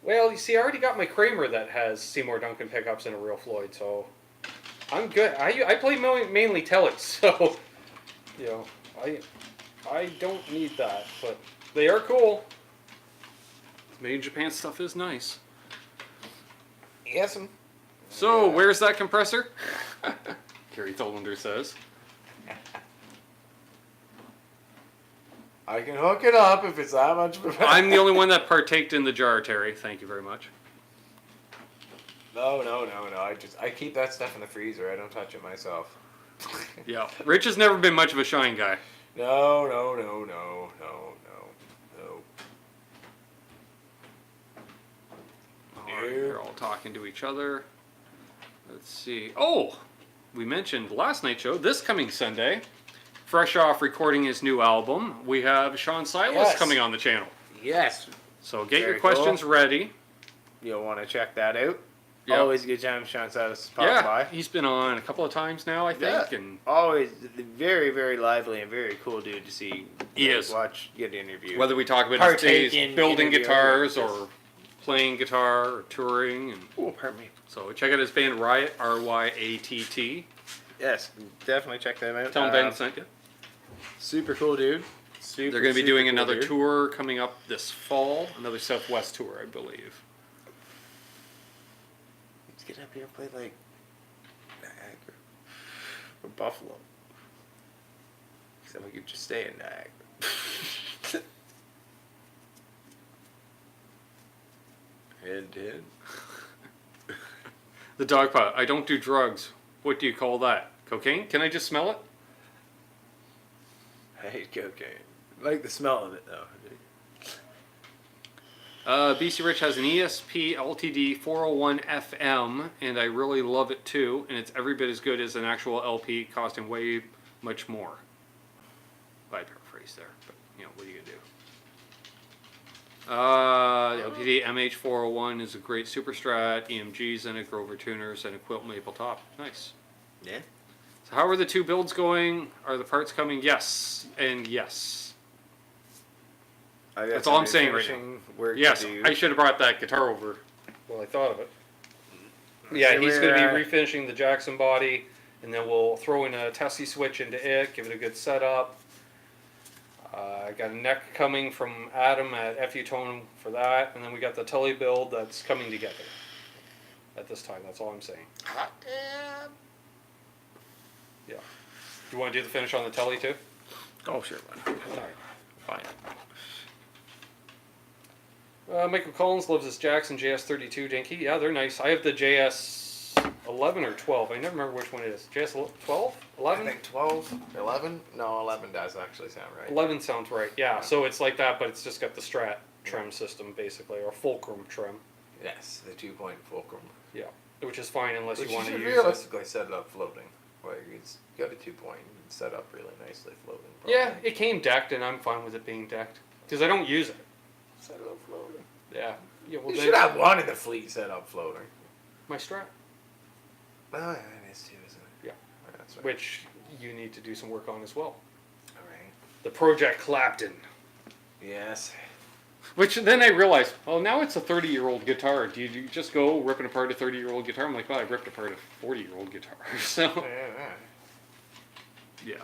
Well, you see, I already got my Kramer that has Seymour Duncan pickups and a real Floyd, so I'm good. I play mainly tellies, so, you know, I don't need that, but they are cool. Made in Japan stuff is nice. Yes. So, where's that compressor? Kerry Tholander says. I can hook it up if it's that much of a... I'm the only one that partaked in the jar, Terry. Thank you very much. No. I keep that stuff in the freezer. I don't touch it myself. Yeah. Rich has never been much of a shine guy. No. They're all talking to each other. Let's see. Oh, we mentioned last night's show. This coming Sunday, fresh off recording his new album, we have Sean Silas coming on the channel. Yes. So get your questions ready. You'll want to check that out. Yep. Always a good time Sean Silas pops by. He's been on a couple of times now, I think. And always very, very lively and very cool dude to see. He is. Watch, get interviewed. Whether we talk about his days building guitars or playing guitar or touring. And pardon me. So check out his band Riot, RYATT. Yes, definitely check them out. Tell him Ben sent you. Super cool dude. They're going to be doing another tour coming up this fall, another Southwest tour, I believe. Let's get up here and play like Niagara or Buffalo. Except we could just stay in Niagara. Head. The dog pot. I don't do drugs. What do you call that? Cocaine? Can I just smell it? I hate cocaine. I like the smell of it though. BC Rich has an ESP LTD 401 FM, and I really love it too. And it's every bit as good as an actual LP, costing way much more. I paraphrase there, but you know, what are you gonna do? The LTD MH401 is a great super strat, EMGs in it, Grover tuners, and a quilt maple top. Nice. Yeah. So how are the two builds going? Are the parts coming? Yes, and yes. That's all I'm saying right now. Yes, I should have brought that guitar over. Well, I thought of it. Yeah, he's going to be refinishing the Jackson body, and then we'll throw in a Tesi Switch into it, give it a good setup. I got a neck coming from Adam at FU Tone for that, and then we got the Tully build that's coming together at this time. That's all I'm saying. Yeah. Do you want to do the finish on the Tully too? Oh, sure. All right. Fine. Michael Collins loves his Jackson JS32 Dinky. Yeah, they're nice. I have the JS11 or 12. I never remember which one it is. JS12? 11? I think 12, 11? No, 11 does actually sound right. 11 sounds right. Yeah, so it's like that, but it's just got the Strat trim system, basically, or Fulcrum trim. Yes, the 2-point fulcrum. Yeah, which is fine unless you want to use realistically set it up floating. Where it's got a 2-point set up really nicely floating. Probably. Yeah, it came decked, and I'm fine with it being decked. Because I don't use it. Set it up floating. Yeah. Yeah, well, you should have one in the fleet set up floating. My Strat. Oh, yeah, it is too, isn't it? Yeah. That's right. Which you need to do some work on as well. All right. The Project Clapton. Yes. Which then I realized, oh, now it's a 30-year-old guitar. Do you just go ripping apart a 30-year-old guitar? I'm like, well, I ripped apart a 40-year-old guitar. So, yeah.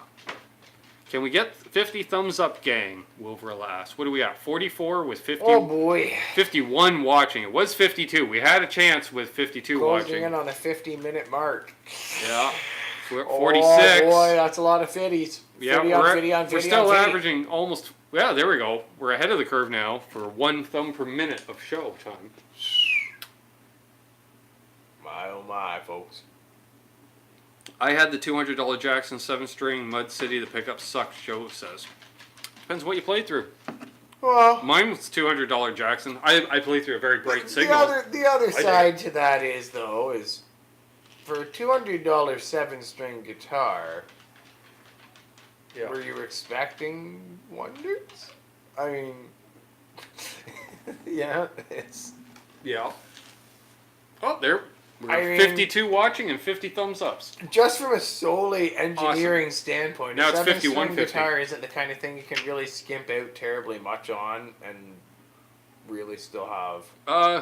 Can we get 50 thumbs up, gang? Wilbur last. What do we got? 44 with 50. Oh boy. 51 watching. It was 52. We had a chance with 52 Closing watching. in on the 50-minute mark. Yeah. 46. Oh boy, that's a lot of fitties. Yeah, we're still averaging almost. Yeah, there we go. We're ahead of the curve now for 1 thumb per minute of show time. My oh my, folks. I had the $200 Jackson 7-string Mud City. The pickup sucked, Joe says. Depends what you played through. Well, mine was $200 Jackson. I played through a very bright signal. The other side to that is, though, is for a $200 7-string guitar, yeah. Were you expecting wonders? I mean, yeah, it's... Yeah. Oh, there. We're 52 watching and 50 thumbs ups. Just from a solely engineering standpoint, now a it's 51-50. Guitar isn't the kind of thing you can really skimp out terribly much on and really still have.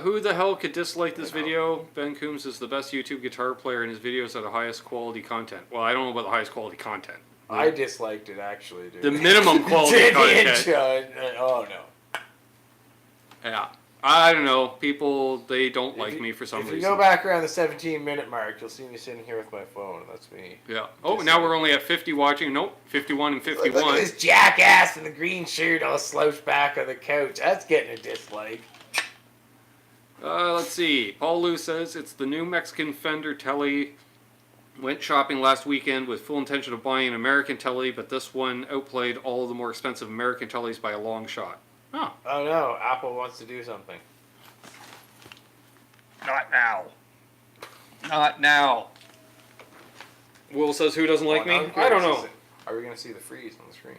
Who the hell could dislike this video? Ben Coombs is the best YouTube guitar player, and his videos are the highest quality content. Well, I don't know about the highest quality content. I disliked it actually, dude. The minimum quality content. Oh no. Yeah. I don't know. People, they don't like me for some reason. If you go back around the 17-minute mark, you'll see me sitting here with my phone. That's me. Yeah. Oh, now we're only at 50 watching. Nope. 51 and 51. Look at this jackass in the green shirt all slouched back on the couch. That's getting a dislike. Let's see. Paul Lou says it's the new Mexican Fender Tele. Went shopping last weekend with full intention of buying an American Tele, but this one outplayed all of the more expensive American Teles by a long shot. Huh. Oh no, Apple wants to do something. Not now. Not now. Will says, who doesn't like me? I don't know. Are we going to see the freeze on the screen?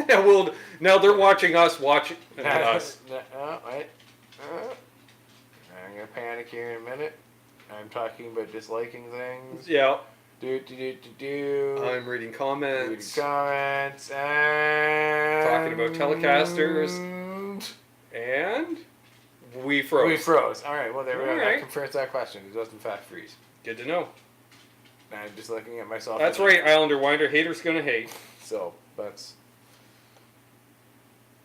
Well, now they're watching us watch us. Wait. I'm going to panic here in a minute. I'm talking about disliking things. Yeah. Do. I'm reading comments. And talking about Telecasters. And we froze. We froze. All right. Well, there we go. Right. That confirms that question. It does in fact freeze. Good to know. I'm just looking at myself. That's right, Islander Winder. Haters gonna hate. So that's.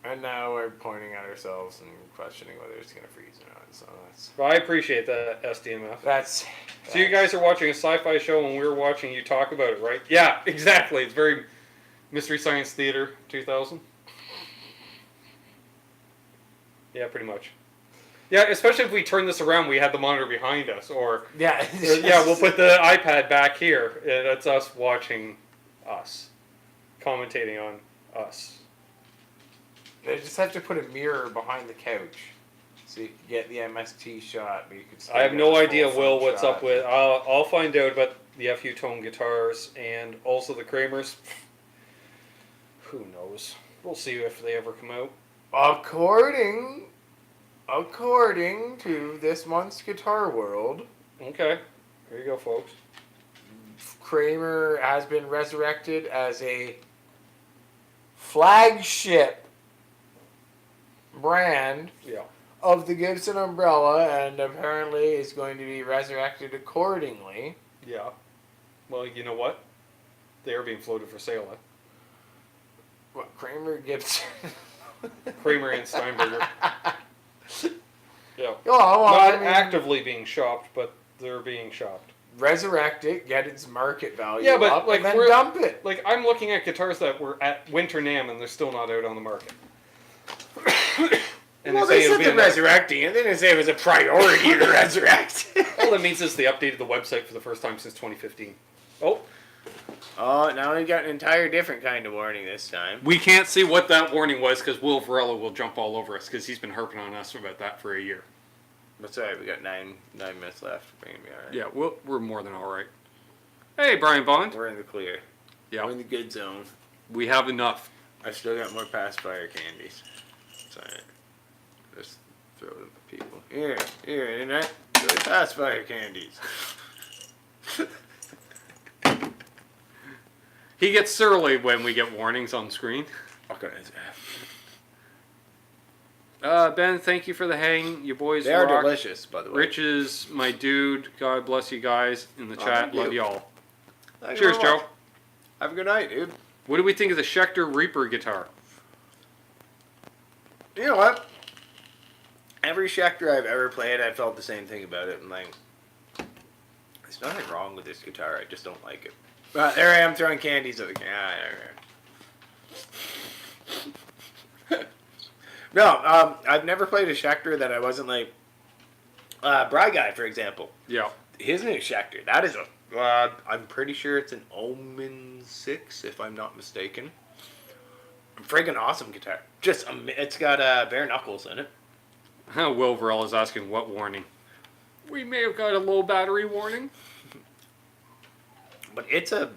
And now we're pointing at ourselves and questioning whether it's gonna freeze or not. So that's. Well, I appreciate that, SDMF. That's. So you guys are watching a sci-fi show and we're watching you talk about it, right? Yeah, exactly. It's very Mystery Science Theater 2000. Yeah, pretty much. Yeah, especially if we turn this around, we have the monitor behind us, or yeah, yeah, we'll put the iPad back here. Yeah, that's us watching us. Commentating on us. They just have to put a mirror behind the couch. So you can get the MST shot, but you could still I have get no the idea, full Will, front what's shot. up with... I'll find out about the FU Tone guitars and also the Kramers. Who knows? We'll see if they ever come out. According to this month's Guitar World, Okay. There you go, folks. Kramer has been resurrected as a flagship brand Yeah. of the Gibson umbrella, and apparently is going to be resurrected accordingly. Yeah. Well, you know what? They are being floated for sale, eh? What, Kramer, Gibson? Kramer and Steinberger. Yeah. Oh, well, Not I mean, actively being shopped, but they're being shopped. resurrect it, get its market value Yeah, but, up, like, and then we're- dump it. Like, I'm looking at guitars that were at Winter NAMM and they're still not out on the market. And Well, say they it'll said be they're another- resurrecting it. They didn't say it was a priority to resurrect. All that means is they updated the website for the first time since 2015. Oh, Oh, now we got an entire different kind of warning this time. we can't see what that warning was because Will Varela will jump all over us because he's been harping on us about that for a year. That's alright, we got 9 minutes left. We're gonna be alright. Yeah, we're more than all right. Hey, Brian Bond. We're in the clear. Yeah, We're in the good zone. we have enough. I still got more pacifier candies. It's alright. Just throw them at people. Here, internet. Enjoy pacifier candies. He gets surly when we get warnings on screen. Okay. Ben, thank you for the hang. You boys They are rock. delicious, by the way. Rich is my dude. God bless you guys in the chat. thank you. Love y'all. Thank you Cheers, very Joe. much. Have a good night, dude. What do we think of the Schecter Reaper guitar? You know what? Every Schecter I've ever played, I felt the same thing about it. And like, there's nothing wrong with this guitar. I just don't like it. There I am throwing candies at the No, I've never played a Schecter that I wasn't like. Bry Guy, for example. Yeah. His new Schecter. That is a. I'm pretty sure it's an Omen 6, if I'm not mistaken. Friggin' awesome guitar. Just it's got bare knuckles in it. Will Varela is asking what warning. We may have got a low battery warning. But it's a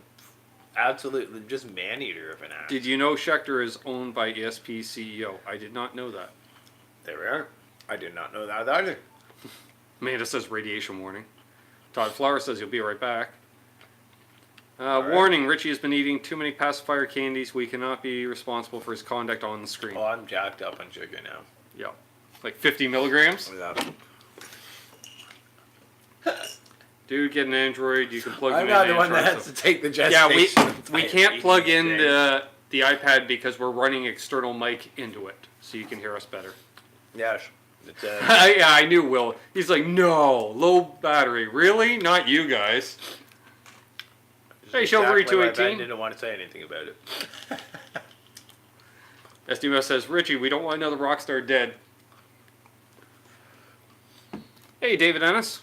absolutely just man eater of an ass. Did you know Schecter is owned by ESP CEO? I did not know that. There we are. I did not know that either. Amanda says radiation warning. Todd Flower says he'll be right back. right. Warning, Richie has been eating too many pacifier candies. We cannot be responsible for his conduct on the screen. Oh, I'm jacked up on sugar now. Yeah. Like 50 milligrams? Without Dude, get an Android. You can plug I'm them not in. the one and that charge has them. to take the Yeah, gestation. we can't plug in the iPad because we're running external mic into it, so you can hear us better. Yes. It's, Yeah, I knew Will. He's like, no, low battery. Really? Not you guys. Hey, Chivalry exactly why Ben 218. didn't want to say anything about it. SDMS says, Richie, we don't want another Rockstar dead. Hey, David Ennis.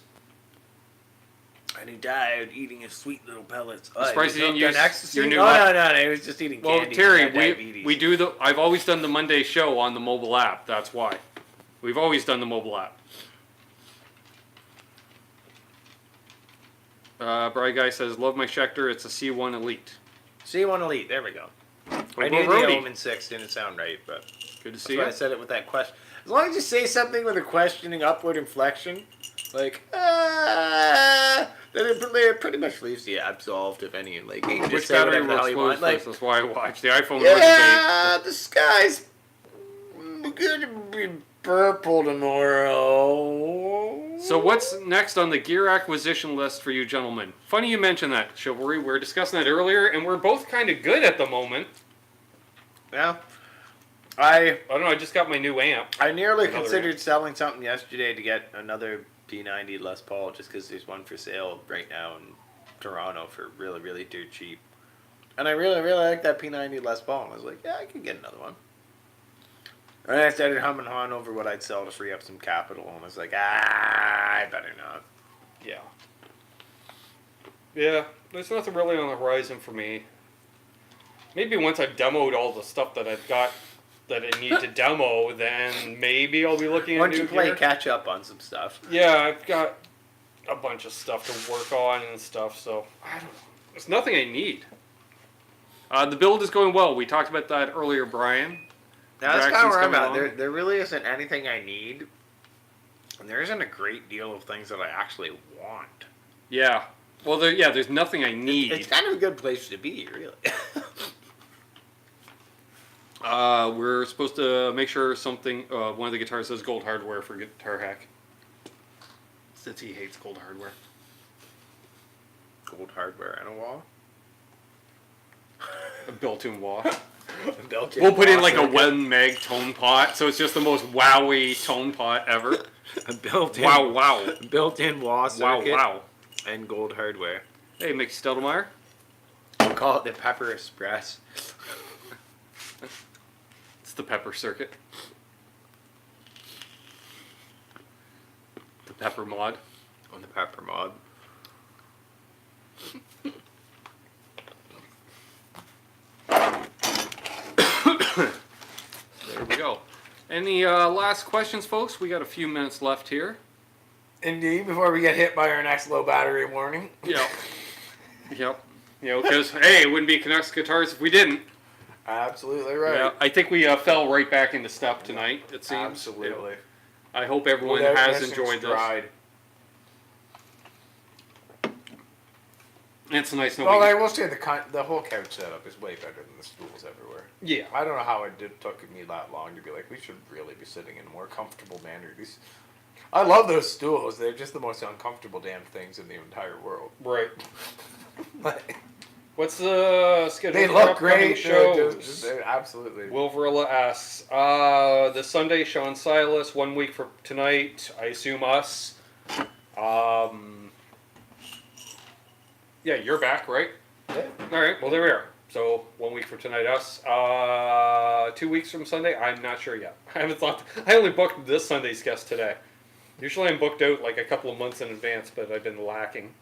And he died eating his sweet little pellets. I'm surprised he didn't use ecstasy? your new No, he was just eating Well, candy. Terry, He had diabetes. we do the. I've always done the Monday show on the mobile app. That's why. We've always done the mobile app. Bry Guy says, love my Schecter. It's a C1 Elite. C1 Elite, there we go. I Well, knew the Roadie. Omen 6 didn't sound right, but Good to that's see why you. I said it with that question. As long as you say something with a questioning upward inflection, like, then it pretty much leaves you absolved of any, like, you can just Which say battery whatever the hell works you close want. Like, first? That's why I watched. The iPhone was yeah, the sky's gonna be purple tomorrow. So what's next on the gear acquisition list for you gentlemen? Funny you mentioned that, Chivalry. We were discussing that earlier, and we're both kind of good at the moment. Yeah. I don't know, I just got my new amp. I nearly Another considered selling something yesterday to get another P90 Les Paul just because there's one for sale right now in Toronto for really, really dirt cheap. And I really, really like that P90 Les Paul. And I was like, yeah, I can get another one. And I started humming on over what I'd sell to free up some capital. And I was like, I better not. Yeah. Yeah, there's nothing really on the horizon for me. maybe once I've demoed all the stuff that I've got that I need to demo, then maybe I'll be looking at Once new you play gear. catch up on some stuff. Yeah, I've got a bunch of stuff to work on and stuff, so I don't know. There's nothing I need. The build is going well. We talked about that earlier, Brian. That's kind of Jackson's where I'm coming at. along. There really isn't anything I need. And there isn't a great deal of things that I actually want. Yeah. Well, there's nothing I need. It's kind of a good place to be, really. We're supposed to make sure one of the guitars says gold hardware for Guitar Hack. Since he hates gold hardware. Gold hardware and a wall. A built-in wah. We'll Put in like a 1 meg tone pot, so it's just the most wowy tone pot ever. A built-in Wow. built-in wall circuit Wow. and gold hardware. Hey, Mick Steldemeyer. We'll call it the Pepper Express. It's the pepper circuit. The pepper mod. On the Pepper mod. There we go. Any last questions, folks? We got a few minutes left here. Indeed, before we get hit by our next low battery warning. Yep. You know, because, hey, it wouldn't be Canucks Guitars if we didn't. Absolutely right. Yeah, I think we fell right back into step tonight, it seems. Absolutely. Yeah. I hope everyone Without has missing enjoyed stride. this. It's nice Well, I will say the whole couch setup is way better than the stools everywhere. Yeah. I don't know how it took me that long to be like, we should really be sitting in a more comfortable manner. I love those stools. They're just the most uncomfortable damn things in the entire world. Right. What's the schedule? They for look upcoming great. shows? They're absolutely. Wilverilla asks, the Sunday Sean Silas, 1 week from tonight. I assume us. Yeah, you're back, right? Yeah. All right. Well, there we are. So 1 week from tonight, us. 2 weeks from Sunday. I'm not sure yet. I haven't thought. I only booked this Sunday's guest today. Usually I'm booked out like a couple of months in advance, but I've been lacking.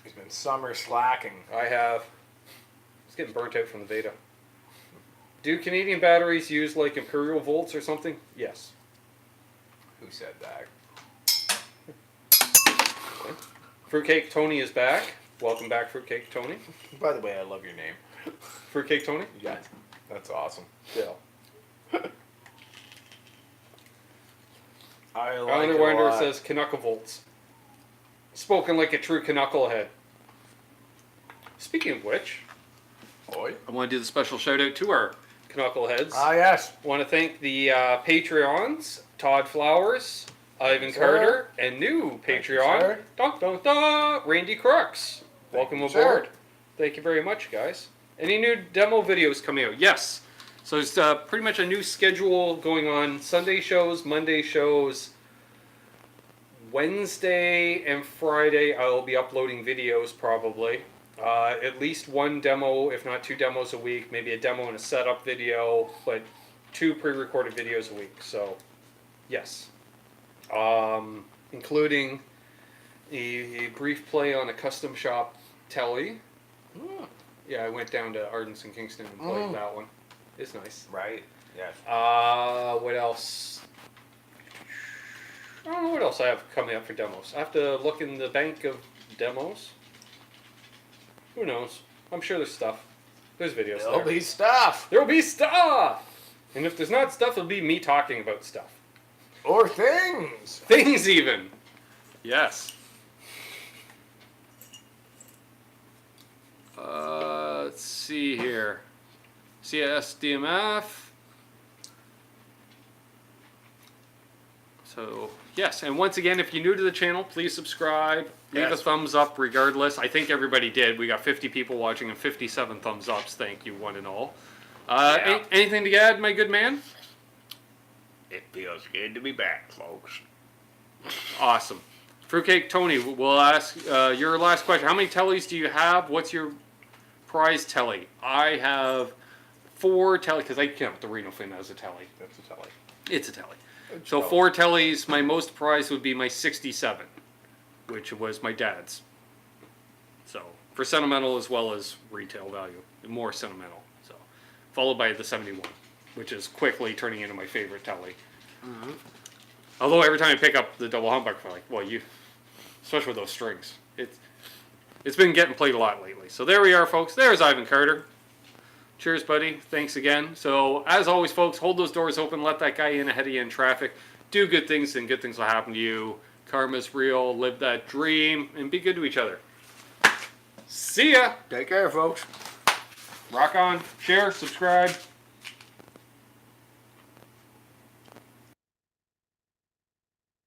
He's been summer slacking. I have. It's getting burnt out from the Veda. Do Canadian batteries use like imperial volts or something? Yes. Who said that? Fruitcake Tony is back. Welcome back, Fruitcake Tony. By the way, I love your name. Fruitcake Tony? Yeah. That's awesome. Yeah. I like Islander it a Winder lot. says Canuckle volts. Spoken like a true Canucklehead. Speaking of which, Boy. I want to do the special shout out to our Canuckleheads. Ah, yes. Want to thank the Patreons, Todd Flowers, Ivan Sir. Carter, and new Thank you, Patreon, sir. Randy Crooks. Welcome you, sir. aboard. Thank you very much, guys. Any new demo videos coming out? Yes. So it's pretty much a new schedule going on. Sunday shows, Monday shows, Wednesday and Friday I will be uploading videos probably. At least one demo, if not 2 demos a week, maybe a demo and a setup video, but 2 pre-recorded videos a week. So, yes. Including a brief play on a custom shop telly. Yeah, I went down to Ardens and Kingston and played that one. It's nice. Right. Yes. What else? I don't know what else I have coming up for demos. I have to look in the bank of demos. Who knows? I'm sure there's stuff. There's videos There'll there. be stuff. There'll be stuff! And if there's not stuff, it'll be me talking about stuff. Or things. Things even. Yes. Let's see here. CSDMF. So, yes, and once again, if you're new to the channel, please subscribe. Leave a Yes. thumbs up regardless. I think everybody did. We got 50 people watching and 57 thumbs ups. Thank you, one and all. Yeah. Anything to add, my good man? It feels good to be back, folks. Awesome. Fruitcake Tony, we'll ask your last question. How many tellies do you have? What's your prize telly? I have 4 telly, because I count the Reno Fin as a telly. That's a telly. It's a telly. So 4 tellies. My most prize would be my 67, which was my dad's. So for sentimental as well as retail value, more sentimental. So followed by the 71, which is quickly turning into my favorite Tele. Although every time I pick up the double humbucker, I'm like, well, especially with those strings, it's been getting played a lot lately. So there we are, folks. There's Ivan Carter. Cheers, buddy. Thanks again. So as always, folks, hold those doors open. Let that guy in ahead of you in traffic. Do good things, and good things will happen to you. Karma's real. Live that dream, and be good to each other. See ya. Take care, folks. Rock on. Share. Subscribe.